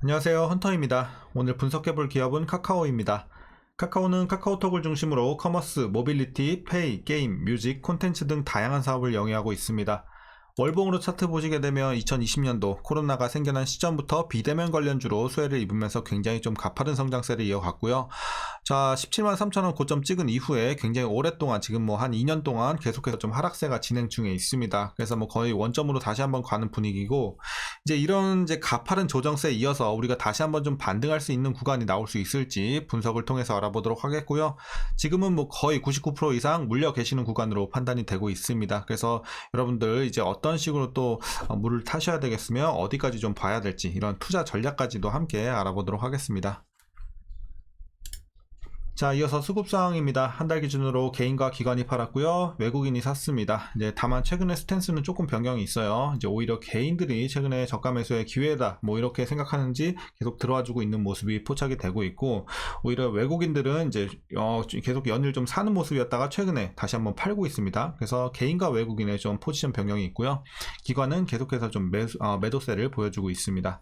안녕하세요, 헌터입니다. 오늘 분석해볼 기업은 카카오입니다. 카카오는 카카오톡을 중심으로 커머스, 모빌리티, 페이, 게임, 뮤직, 콘텐츠 등 다양한 사업을 영위하고 있습니다. 월봉으로 차트 보시게 되면 2020년도 코로나가 생겨난 시점부터 비대면 관련주로 수혜를 입으면서 굉장히 좀 가파른 성장세를 이어갔고요. 자, 17만 3천원 고점 찍은 이후에 굉장히 오랫동안 지금 뭐 한 2년 동안 계속해서 좀 하락세가 진행 중에 있습니다. 그래서 뭐 거의 원점으로 다시 한번 가는 분위기고, 이제 이런 이제 가파른 조정세에 이어서 우리가 다시 한번 좀 반등할 수 있는 구간이 나올 수 있을지 분석을 통해서 알아보도록 하겠고요. 지금은 뭐 거의 99% 이상 물려 계시는 구간으로 판단이 되고 있습니다. 그래서 여러분들 이제 어떤 식으로 또 물을 타셔야 되겠으며 어디까지 좀 봐야 될지 이런 투자 전략까지도 함께 알아보도록 하겠습니다. 자, 이어서 수급상황입니다. 한 달 기준으로 개인과 기관이 팔았고요. 외국인이 샀습니다. 이제 다만 최근에 스탠스는 조금 변경이 있어요. 이제 오히려 개인들이 최근에 저가 매수의 기회다 뭐 이렇게 생각하는지 계속 들어와주고 있는 모습이 포착이 되고 있고, 오히려 외국인들은 이제 계속 연일 좀 사는 모습이었다가 최근에 다시 한번 팔고 있습니다. 그래서 개인과 외국인의 좀 포지션 변경이 있고요. 기관은 계속해서 좀 매도세를 보여주고 있습니다.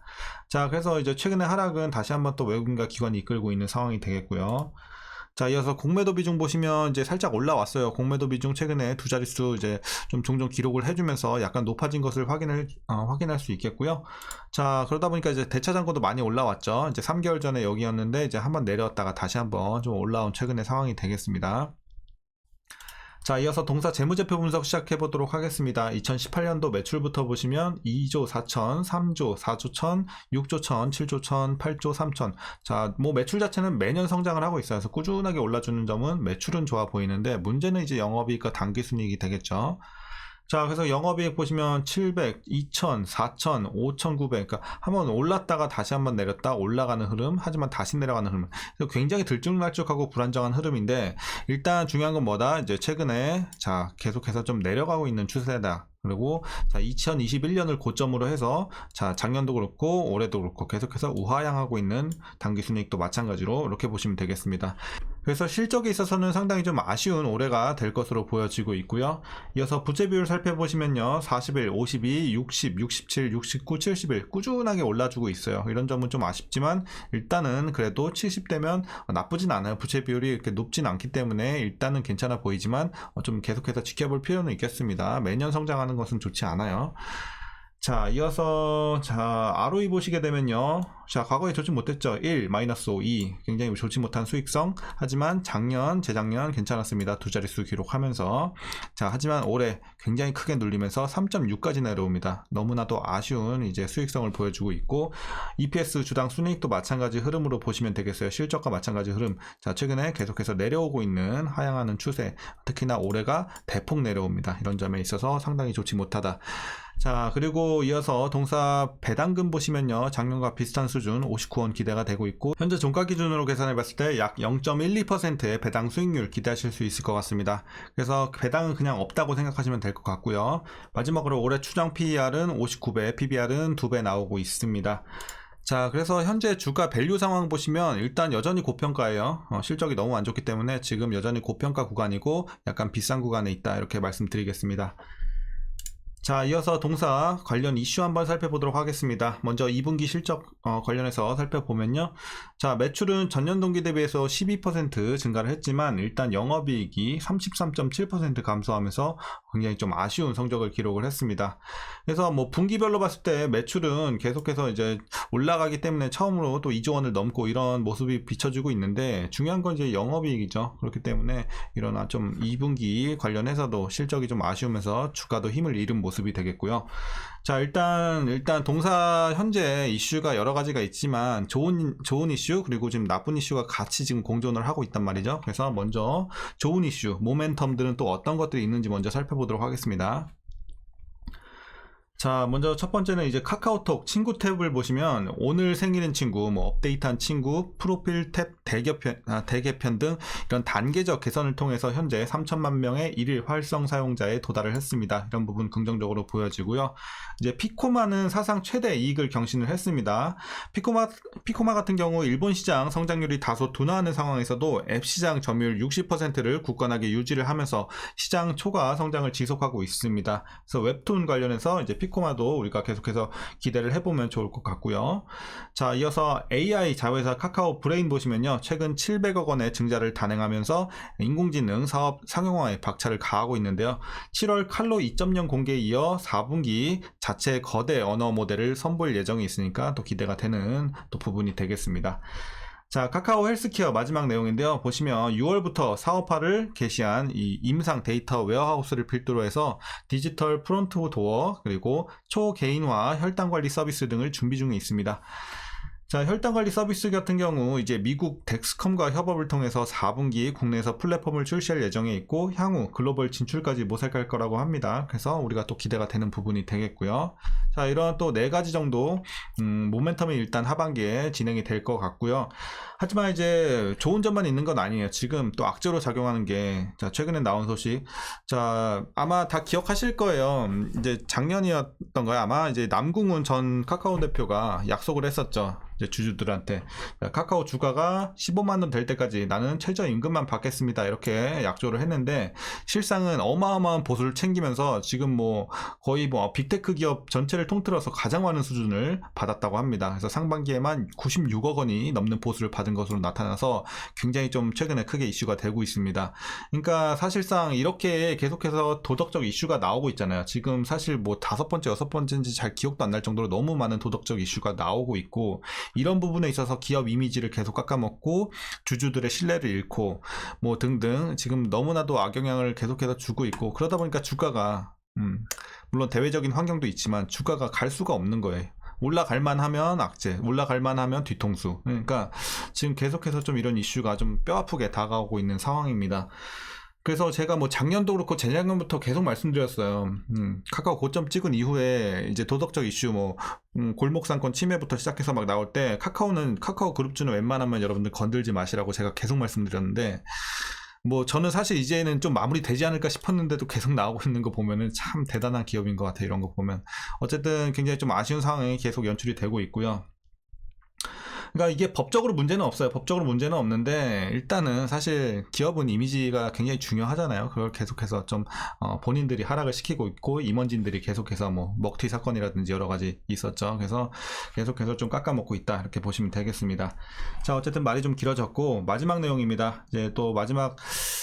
자, 그래서 이제 최근에 하락은 다시 한번 또 외국인과 기관이 이끌고 있는 상황이 되겠고요. 자, 이어서 공매도 비중 보시면 이제 살짝 올라왔어요. 공매도 비중 최근에 두 자릿수 이제 좀 종종 기록을 해주면서 약간 높아진 것을 확인할 수 있겠고요. 자, 그러다 보니까 이제 대차장고도 많이 올라왔죠. 이제 3개월 전에 여기였는데 이제 한번 내려왔다가 다시 한번 좀 올라온 최근의 상황이 되겠습니다. 자, 이어서 동사 재무제표 분석 시작해 보도록 하겠습니다. 2018년도 매출부터 보시면 2조 4천, 3조 4조 1천, 6조 1천, 7조 1천, 8조 3천. 자, 뭐 매출 자체는 매년 성장을 하고 있어요. 그래서 꾸준하게 올라주는 점은 매출은 좋아 보이는데, 문제는 이제 영업이익과 당기순이익이 되겠죠. 자, 그래서 영업이익 보시면 700, 2000, 4000, 5900. 그러니까 한번 올랐다가 다시 한번 내렸다 올라가는 흐름, 하지만 다시 내려가는 흐름. 그래서 굉장히 들쭉날쭉하고 불안정한 흐름인데, 일단 중요한 건 뭐다? 이제 최근에 자, 계속해서 좀 내려가고 있는 추세다. 그리고 자, 2021년을 고점으로 해서 자, 작년도 그렇고 올해도 그렇고 계속해서 우하향하고 있는 당기순이익도 마찬가지로 이렇게 보시면 되겠습니다. 그래서 실적에 있어서는 상당히 좀 아쉬운 올해가 될 것으로 보여지고 있고요. 이어서 부채 비율 살펴보시면요, 41, 52, 60, 67, 69, 71 꾸준하게 올라주고 있어요. 이런 점은 좀 아쉽지만 일단은 그래도 70대면 나쁘진 않아요. 부채 비율이 이렇게 높진 않기 때문에 일단은 괜찮아 보이지만 좀 계속해서 지켜볼 필요는 있겠습니다. 매년 성장하는 것은 좋지 않아요. 자, 이어서 자, ROE 보시게 되면요, 자, 과거에 좋지 못했죠. 1, -5, 2 굉장히 좋지 못한 수익성. 하지만 작년, 재작년 괜찮았습니다. 두 자릿수 기록하면서. 자, 하지만 올해 굉장히 크게 눌리면서 3.6까지 내려옵니다. 너무나도 아쉬운 이제 수익성을 보여주고 있고, EPS 주당 순이익도 마찬가지 흐름으로 보시면 되겠어요. 실적과 마찬가지 흐름. 자, 최근에 계속해서 내려오고 있는 하향하는 추세. 특히나 올해가 대폭 내려옵니다. 이런 점에 있어서 상당히 좋지 못하다. 자, 그리고 이어서 동사 배당금 보시면요, 작년과 비슷한 수준 59원 기대가 되고 있고, 현재 종가 기준으로 계산해 봤을 때 약 0.12%의 배당 수익률 기대하실 수 있을 것 같습니다. 그래서 배당은 그냥 없다고 생각하시면 될 것 같고요. 마지막으로 올해 추정 PER은 59배, PBR은 2배 나오고 있습니다. 자, 그래서 현재 주가 밸류 상황 보시면 일단 여전히 고평가예요. 실적이 너무 안 좋기 때문에 지금 여전히 고평가 구간이고 약간 비싼 구간에 있다, 이렇게 말씀드리겠습니다. 자, 이어서 동사 관련 이슈 한번 살펴보도록 하겠습니다. 먼저 2분기 실적 관련해서 살펴보면요, 자, 매출은 전년 동기 대비해서 12% 증가를 했지만 일단 영업이익이 33.7% 감소하면서 굉장히 좀 아쉬운 성적을 기록을 했습니다. 그래서 뭐 분기별로 봤을 때 매출은 계속해서 이제 올라가기 때문에 처음으로 또 2조 원을 넘고 이런 모습이 비춰지고 있는데, 중요한 건 이제 영업이익이죠. 그렇기 때문에 이러나 좀 2분기 관련해서도 실적이 좀 아쉬우면서 주가도 힘을 잃은 모습이 되겠고요. 자, 일단 동사 현재 이슈가 여러 가지가 있지만 좋은 이슈 그리고 지금 나쁜 이슈가 같이 지금 공존을 하고 있단 말이죠. 그래서 먼저 좋은 이슈, 모멘텀들은 또 어떤 것들이 있는지 먼저 살펴보도록 하겠습니다. 자, 먼저 첫 번째는 이제 카카오톡 친구 탭을 보시면 오늘 생일인 친구, 뭐 업데이트한 친구, 프로필 탭 대개편 등 이런 단계적 개선을 통해서 현재 3천만 명의 1일 활성 사용자에 도달을 했습니다. 이런 부분 긍정적으로 보여지고요. 이제 피코마는 사상 최대 이익을 경신을 했습니다. 피코마 같은 경우 일본 시장 성장률이 다소 둔화하는 상황에서도 앱 시장 점유율 60%를 굳건하게 유지를 하면서 시장 초과 성장을 지속하고 있습니다. 그래서 웹툰 관련해서 이제 피코마도 우리가 계속해서 기대를 해보면 좋을 것 같고요. 자, 이어서 AI 자회사 카카오 브레인 보시면요, 최근 700억 원의 증자를 단행하면서 인공지능 사업 상용화에 박차를 가하고 있는데요. 7월 칼로 2.0 공개에 이어 4분기 자체 거대 언어 모델을 선보일 예정이 있으니까 또 기대가 되는 또 부분이 되겠습니다. 자, 카카오 헬스케어 마지막 내용인데요. 보시면 6월부터 사업화를 개시한 이 임상 데이터 웨어하우스를 필두로 해서 디지털 프론트 도어, 그리고 초개인화 혈당관리 서비스 등을 준비 중에 있습니다. 자, 혈당관리 서비스 같은 경우 이제 미국 덱스컴과 협업을 통해서 4분기 국내에서 플랫폼을 출시할 예정에 있고, 향후 글로벌 진출까지 모색할 거라고 합니다. 그래서 우리가 또 기대가 되는 부분이 되겠고요. 자, 이런 또 4가지 정도 모멘텀이 일단 하반기에 진행이 될 것 같고요. 하지만 이제 좋은 점만 있는 건 아니에요. 지금 또 악재로 작용하는 게, 자, 최근에 나온 소식, 자, 아마 다 기억하실 거예요. 이제 작년이었던가요? 아마 이제 남궁훈 전 카카오 대표가 약속을 했었죠. 이제 주주들한테 카카오 주가가 15만원 될 때까지 나는 최저임금만 받겠습니다, 이렇게 약조를 했는데, 실상은 어마어마한 보수를 챙기면서 지금 뭐 거의 뭐 빅테크 기업 전체를 통틀어서 가장 많은 수준을 받았다고 합니다. 그래서 상반기에만 96억 원이 넘는 보수를 받은 것으로 나타나서 굉장히 좀 최근에 크게 이슈가 되고 있습니다. 그러니까 사실상 이렇게 계속해서 도덕적 이슈가 나오고 있잖아요. 지금 사실 뭐 5번째, 6번째인지 잘 기억도 안 날 정도로 너무 많은 도덕적 이슈가 나오고 있고, 이런 부분에 있어서 기업 이미지를 계속 깎아먹고 주주들의 신뢰를 잃고 뭐 등등 지금 너무나도 악영향을 계속해서 주고 있고, 그러다 보니까 주가가 물론 대외적인 환경도 있지만 주가가 갈 수가 없는 거예요. 올라갈만 하면 악재, 올라갈만 하면 뒤통수. 그러니까 지금 계속해서 좀 이런 이슈가 좀 뼈아프게 다가오고 있는 상황입니다. 그래서 제가 뭐 작년도 그렇고 재작년부터 계속 말씀드렸어요. 카카오 고점 찍은 이후에 이제 도덕적 이슈 뭐 골목상권 침해부터 시작해서 막 나올 때 카카오 그룹주는 웬만하면 여러분들 건들지 마시라고 제가 계속 말씀드렸는데, 뭐 저는 사실 이제는 좀 마무리 되지 않을까 싶었는데도 계속 나오고 있는 거 보면은 참 대단한 기업인 것 같아요. 이런 거 보면 어쨌든 굉장히 좀 아쉬운 상황이 계속 연출이 되고 있고요. 그러니까 이게 법적으로 문제는 없어요. 법적으로 문제는 없는데, 일단은 사실 기업은 이미지가 굉장히 중요하잖아요. 그걸 계속해서 좀 본인들이 하락을 시키고 있고, 임원진들이 계속해서 뭐 먹튀 사건이라든지 여러 가지 있었죠. 그래서 계속해서 좀 깎아먹고 있다, 이렇게 보시면 되겠습니다. 자, 어쨌든 말이 좀 길어졌고 마지막 내용입니다. 이제 또 마지막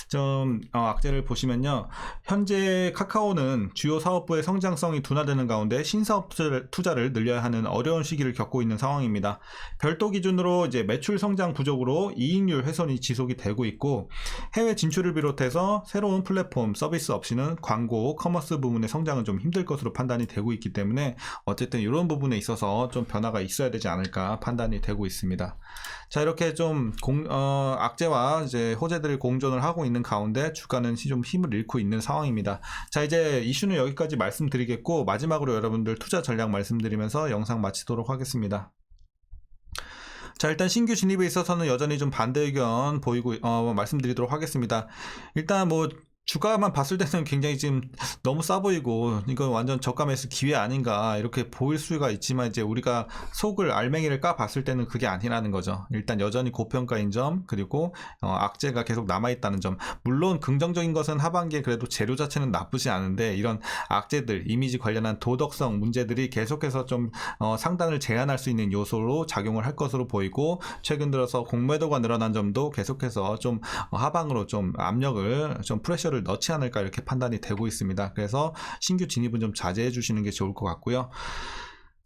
좀 악재를 보시면요, 현재 카카오는 주요 사업부의 성장성이 둔화되는 가운데 신사업 투자를 늘려야 하는 어려운 시기를 겪고 있는 상황입니다. 별도 기준으로 이제 매출 성장 부족으로 이익률 훼손이 지속이 되고 있고, 해외 진출을 비롯해서 새로운 플랫폼 서비스 없이는 광고, 커머스 부분의 성장은 좀 힘들 것으로 판단이 되고 있기 때문에 어쨌든 이런 부분에 있어서 좀 변화가 있어야 되지 않을까 판단이 되고 있습니다. 자, 이렇게 좀 악재와 이제 호재들이 공존을 하고 있는 가운데 주가는 좀 힘을 잃고 있는 상황입니다. 자, 이제 이슈는 여기까지 말씀드리겠고, 마지막으로 여러분들 투자 전략 말씀드리면서 영상 마치도록 하겠습니다. 자, 일단 신규 진입에 있어서는 여전히 좀 반대 의견 보이고 말씀드리도록 하겠습니다. 일단 뭐 주가만 봤을 때는 굉장히 지금 너무 싸 보이고 이건 완전 저가 매수 기회 아닌가 이렇게 보일 수가 있지만, 이제 우리가 속을 알맹이를 까 봤을 때는 그게 아니라는 거죠. 일단 여전히 고평가인 점, 그리고 악재가 계속 남아있다는 점. 물론 긍정적인 것은 하반기에 그래도 재료 자체는 나쁘지 않은데, 이런 악재들, 이미지 관련한 도덕성 문제들이 계속해서 좀 상단을 제한할 수 있는 요소로 작용을 할 것으로 보이고, 최근 들어서 공매도가 늘어난 점도 계속해서 좀 하방으로 좀 압력을, 좀 프레셔를 넣지 않을까 이렇게 판단이 되고 있습니다. 그래서 신규 진입은 좀 자제해 주시는 게 좋을 것 같고요.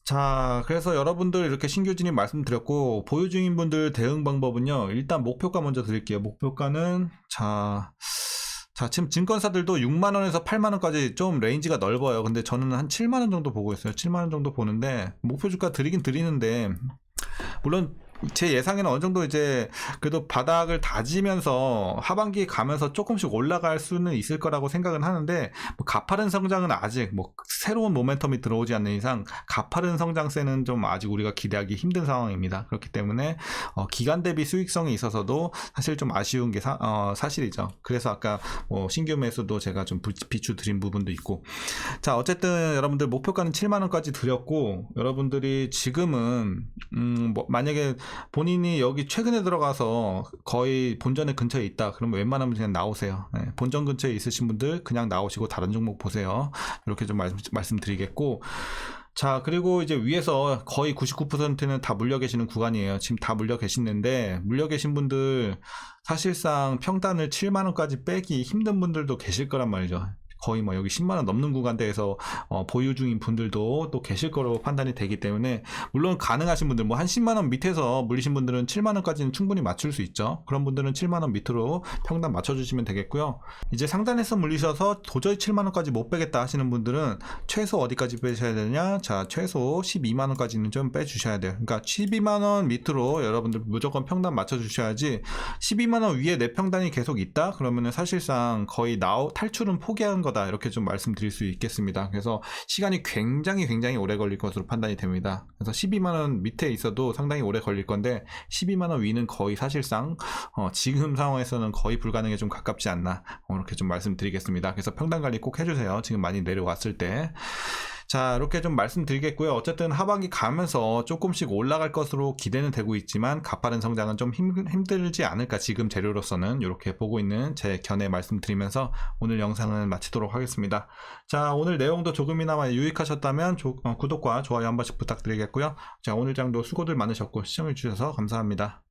자, 그래서 여러분들 이렇게 신규 진입 말씀드렸고, 보유 중인 분들 대응 방법은요, 일단 목표가 먼저 드릴게요. 목표가는 자, 지금 증권사들도 6만원에서 8만원까지 좀 레인지가 넓어요. 근데 저는 한 7만원 정도 보고 있어요. 7만원 정도 보는데, 목표 주가 드리긴 드리는데, 물론 제 예상에는 어느 정도 이제 그래도 바닥을 다지면서 하반기에 가면서 조금씩 올라갈 수는 있을 거라고 생각은 하는데, 뭐 가파른 성장은 아직 뭐 새로운 모멘텀이 들어오지 않는 이상 가파른 성장세는 좀 아직 우리가 기대하기 힘든 상황입니다. 그렇기 때문에 기간 대비 수익성이 있어서도 사실 좀 아쉬운 게 사실이죠. 그래서 아까 뭐 신규 매수도 제가 좀 비추 드린 부분도 있고, 자, 어쨌든 여러분들 목표가는 7만원까지 드렸고, 여러분들이 지금은 뭐 만약에 본인이 여기 최근에 들어가서 거의 본전의 근처에 있다. 그러면 웬만하면 그냥 나오세요. 네, 본전 근처에 있으신 분들 그냥 나오시고 다른 종목 보세요. 이렇게 좀 말씀드리겠고. 자, 그리고 이제 위에서 거의 99%는 다 물려 계시는 구간이에요. 지금 다 물려 계시는데, 물려 계신 분들 사실상 평단을 7만원까지 빼기 힘든 분들도 계실 거란 말이죠. 거의 뭐 여기 10만원 넘는 구간대에서 보유 중인 분들도 또 계실 거로 판단이 되기 때문에, 물론 가능하신 분들, 뭐 한 10만원 밑에서 물리신 분들은 7만원까지는 충분히 맞출 수 있죠. 그런 분들은 7만원 밑으로 평단 맞춰주시면 되겠고요. 이제 상단에서 물리셔서 도저히 7만원까지 못 빼겠다 하시는 분들은 최소 어디까지 빼셔야 되냐? 자, 최소 12만원까지는 좀 빼주셔야 돼요. 그러니까 12만원 밑으로 여러분들 무조건 평단 맞춰주셔야지, 12만원 위에 내 평단이 계속 있다? 그러면은 사실상 거의 탈출은 포기한 거다, 이렇게 좀 말씀드릴 수 있겠습니다. 그래서 시간이 굉장히 오래 걸릴 것으로 판단이 됩니다. 그래서 12만원 밑에 있어도 상당히 오래 걸릴 건데, 12만원 위는 거의 사실상 지금 상황에서는 거의 불가능에 좀 가깝지 않나, 이렇게 좀 말씀드리겠습니다. 그래서 평단 관리 꼭 해주세요. 지금 많이 내려왔을 때. 자, 이렇게 좀 말씀드리겠고요. 어쨌든 하반기 가면서 조금씩 올라갈 것으로 기대는 되고 있지만 가파른 성장은 좀 힘들지 않을까, 지금 재료로서는. 이렇게 보고 있는 제 견해 말씀드리면서 오늘 영상은 마치도록 하겠습니다. 자, 오늘 내용도 조금이나마 유익하셨다면 구독과 좋아요 한 번씩 부탁드리겠고요. 자, 오늘 장도 수고들 많으셨고 시청해주셔서 감사합니다.